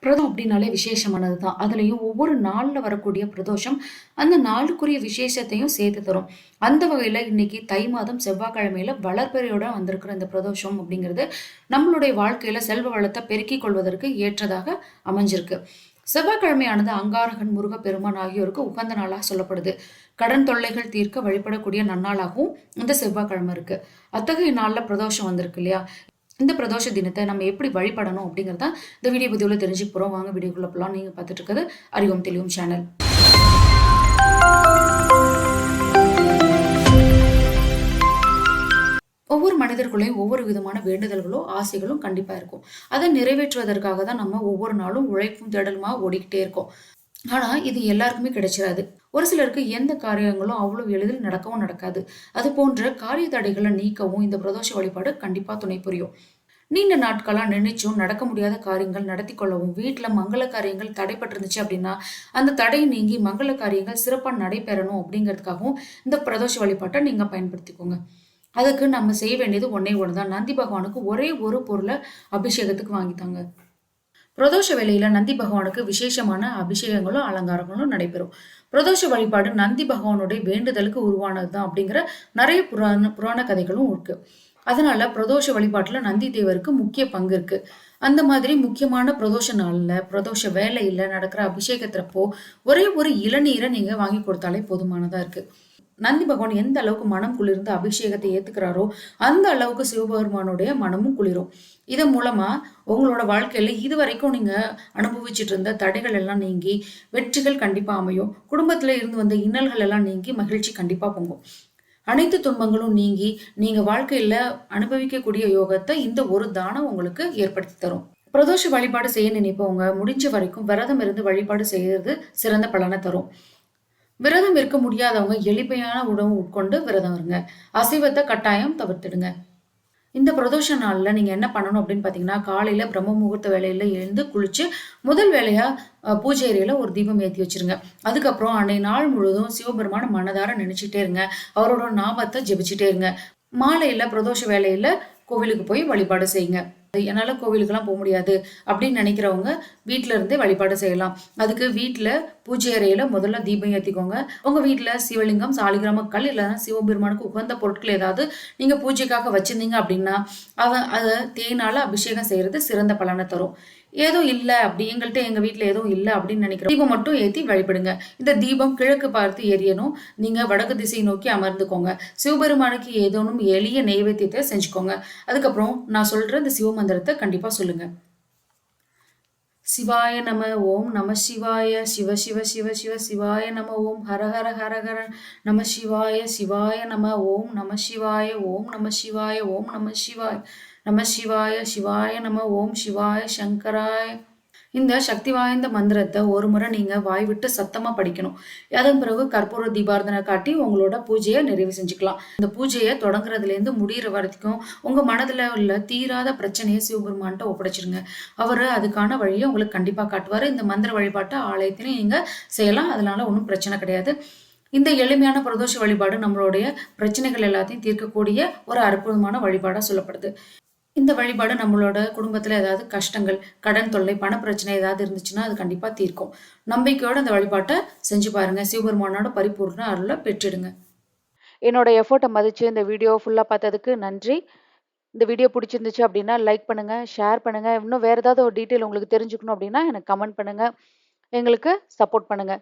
பிரதோஷம் அப்படின்னாலே விசேஷமானது தான். அதுலயும் ஒவ்வொரு நாள்ல வரக்கூடிய பிரதோஷம், அந்த நாளுக்குரிய விசேஷத்தையும் சேர்த்து தரும். அந்த வகையில இன்னைக்கு தை மாதம் செவ்வாய்க்கிழமையில வளர்பிறையோட வந்திருக்கிற இந்த பிரதோஷம் அப்படிங்கிறது, நம்மளுடைய வாழ்க்கையில செல்வ வளத்த பெருக்கிக் கொள்வதற்கு ஏற்றதாக அமைஞ்சிருக்கு. செவ்வாய்க்கிழமையானது அங்காரகன், முருகப்பெருமான் ஆகியோருக்கு உகந்த நாளா சொல்லப்படுது. கடன் தொல்லைகள் தீர்க்க வழிபடக்கூடிய நன்னாளாகவும் இந்த செவ்வாய்க்கிழமை இருக்கு. அத்தகைய நாள்ல பிரதோஷம் வந்திருக்கு இல்லையா? இந்த பிரதோஷ தினத்தை நம்ம எப்படி வழிபடணும் அப்படிங்கிறத இந்த வீடியோ பதிவில் தெரிஞ்சுக்க போகிறோம். வாங்க வீடியோக்குள்ள போகலாம். நீங்கள் பார்த்துட்டு இருக்கிறது அறிவும் தெளிவும் சேனல். ஒவ்வொரு மனிதர்களையும் ஒவ்வொரு விதமான வேண்டுதல்களோ ஆசைகளும் கண்டிப்பாக இருக்கும். அதை நிறைவேற்றுவதற்காக தான் நம்ம ஒவ்வொரு நாளும் உழைப்பும் தேடலுமா ஓடிக்கிட்டே இருக்கோம். ஆனால் இது எல்லாருக்குமே கிடைச்சிடாது. ஒரு சிலருக்கு எந்த காரியங்களும் அவ்வளோ எளிதில் நடக்கவும் நடக்காது. அது போன்ற காரிய தடைகளை நீக்கவும் இந்த பிரதோஷ வழிபாடு கண்டிப்பாக துணை புரியும். நீண்ட நாட்களா நினைச்சும் நடக்க முடியாத காரியங்கள் நடத்தி கொள்ளவும், வீட்டுல மங்கள காரியங்கள் தடைப்பட்டிருந்துச்சு அப்படின்னா அந்த தடை நீங்கி மங்கள காரியங்கள் சிறப்பா நடைபெறணும் அப்படிங்கிறதுக்காகவும் இந்த பிரதோஷ வழிபாட்டை நீங்க பயன்படுத்திக்கோங்க. அதுக்கு நம்ம செய்ய வேண்டியது ஒன்னே ஒண்ணுதான். நந்தி பகவானுக்கு ஒரே ஒரு பொருளை அபிஷேகத்துக்கு வாங்கித்தாங்க. பிரதோஷ வேளையில நந்தி பகவானுக்கு விசேஷமான அபிஷேகங்களும் அலங்காரங்களும் நடைபெறும். பிரதோஷ வழிபாடு நந்தி பகவானுடைய வேண்டுதலுக்கு உருவானதுதான் அப்படிங்கிற நிறைய புராண கதைகளும் இருக்கு. அதனால பிரதோஷ வழிபாட்டுல நந்தி தேவருக்கு முக்கிய பங்கு இருக்கு. அந்த மாதிரி முக்கியமான பிரதோஷ நாள்ல பிரதோஷ வேலையில நடக்கிற அபிஷேகத்திறப்போ ஒரே ஒரு இளநீரை நீங்க வாங்கி கொடுத்தாலே போதுமானதா இருக்கு. நந்தி பகவான் எந்த அளவுக்கு மனம் குளிர்ந்து அபிஷேகத்தை ஏத்துக்கிறாரோ அந்த அளவுக்கு சிவபெருமானுடைய மனமும் குளிரும். இதன் மூலமா உங்களோட வாழ்க்கையில இதுவரைக்கும் நீங்க அனுபவிச்சுட்டு இருந்த தடைகள் எல்லாம் நீங்கி வெற்றிகள் கண்டிப்பா அமையும். குடும்பத்துல இருந்து வந்த இன்னல்கள் எல்லாம் நீங்கி மகிழ்ச்சி கண்டிப்பா பொங்கும். அனைத்து துன்பங்களும் நீங்கி நீங்க வாழ்க்கையில அனுபவிக்கக்கூடிய யோகத்தை இந்த ஒரு தானம் உங்களுக்கு ஏற்படுத்தி தரும். பிரதோஷ வழிபாடு செய்ய நினைப்பவங்க முடிஞ்ச வரைக்கும் விரதம் இருந்து வழிபாடு செய்யறது சிறந்த பலனை தரும். விரதம் இருக்க முடியாதவங்க எளிமையான உணவு உட்கொண்டு விரதம் இருங்க. அசைவத்தை கட்டாயம் தவிர்த்துடுங்க. இந்த பிரதோஷ நாள்ல நீங்க என்ன பண்ணணும் அப்படின்னு பாத்தீங்கன்னா, காலையில பிரம்ம முகூர்த்த வேலையில எழுந்து குளிச்சு முதல் வேலையா பூஜை அறையில ஒரு தீபம் ஏற்றி வச்சிருங்க. அதுக்கப்புறம் அன்னைய நாள் முழுவதும் சிவபெருமான மனதார நினைச்சிட்டே இருங்க. அவரோட நாமத்தை ஜெபிச்சுட்டே இருங்க. மாலையில பிரதோஷ வேலையில கோவிலுக்கு போய் வழிபாடு செய்யுங்க. என்னால கோவிலுக்கெல்லாம் போக முடியாது அப்படின்னு நினைக்கிறவங்க வீட்டுல இருந்தே வழிபாடு செய்யலாம். அதுக்கு வீட்டுல பூஜை அறையில முதல்ல தீபம் ஏற்றிக்கோங்க. உங்க வீட்டுல சிவலிங்கம், சாலிகிராம கல் இல்லைன்னா சிவபெருமானுக்கு உகந்த பொருட்கள் ஏதாவது நீங்க பூஜைக்காக வச்சிருந்தீங்க அப்படின்னா அதை தேனால அபிஷேகம் செய்யறது சிறந்த பலனை தரும். ஏதோ இல்லை அப்படி எங்கள்கிட்ட எங்க வீட்டுல எதுவும் இல்லை அப்படின்னு நினைக்கிறோம், தீபம் மட்டும் ஏற்றி வழிபடுங்க. இந்த தீபம் கிழக்கு பார்த்து எரியணும். நீங்க வடக்கு திசை நோக்கி அமர்ந்துக்கோங்க. சிவபெருமானுக்கு ஏதோனும் எளிய நெய்வேத்தியத்தை செஞ்சுக்கோங்க. அதுக்கப்புறம் நான் சொல்ற இந்த சிவமந்திரத்தை கண்டிப்பா சொல்லுங்க. சிவாய நம ஓம் நம சிவாய சிவ சிவ சிவ சிவ சிவாய நம ஓம் ஹர ஹர ஹர ஹர நம சிவாய சிவாய நம ஓம் நம சிவாய ஓம் நம சிவாய ஓம் நம சிவாய நம சிவாய சிவாய நம ஓம் சிவாய சங்கராய. இந்த சக்தி வாய்ந்த மந்திரத்தை ஒரு முறை நீங்க வாய் விட்டு சத்தமா படிக்கணும். அதன் பிறகு கற்பூர தீபாரதனை காட்டி உங்களோட பூஜையை நிறைவு செஞ்சுக்கலாம். இந்த பூஜையை தொடங்குறதுல இருந்து முடிகிற வரைக்கும் உங்க மனதுல உள்ள தீராத பிரச்சனையை சிவபெருமான்ட்ட ஒப்படைச்சிருங்க. அவரு அதுக்கான வழியை உங்களுக்கு கண்டிப்பா காட்டுவாரு. இந்த மந்திர வழிபாட்டை ஆலயத்திலையும் நீங்க செய்யலாம். அதனால ஒன்றும் பிரச்சனை கிடையாது. இந்த எளிமையான பிரதோஷ வழிபாடு நம்மளுடைய பிரச்சனைகள் எல்லாத்தையும் தீர்க்கக்கூடிய ஒரு அற்புதமான வழிபாடா சொல்லப்படுது. இந்த வழிபாடு நம்மளோட குடும்பத்துல ஏதாவது கஷ்டங்கள், கடன் தொல்லை, பண பிரச்சனை ஏதாவது இருந்துச்சுன்னா அது கண்டிப்பா தீர்க்கும். நம்பிக்கையோட அந்த வழிபாட்டை செஞ்சு பாருங்க. சிவபெருமானோட பரிபூர்ண அருளை பெற்றிடுங்க. என்னோட எஃபோர்ட்டை மதிச்சு இந்த வீடியோ ஃபுல்லா பார்த்ததுக்கு நன்றி. இந்த வீடியோ பிடிச்சிருந்துச்சு அப்படின்னா லைக் பண்ணுங்க, ஷேர் பண்ணுங்க. இன்னும் வேற ஏதாவது ஒரு டீட்டெயில் உங்களுக்கு தெரிஞ்சுக்கணும் அப்படின்னா எனக்கு கமெண்ட் பண்ணுங்க. எங்களுக்கு சப்போர்ட் பண்ணுங்க.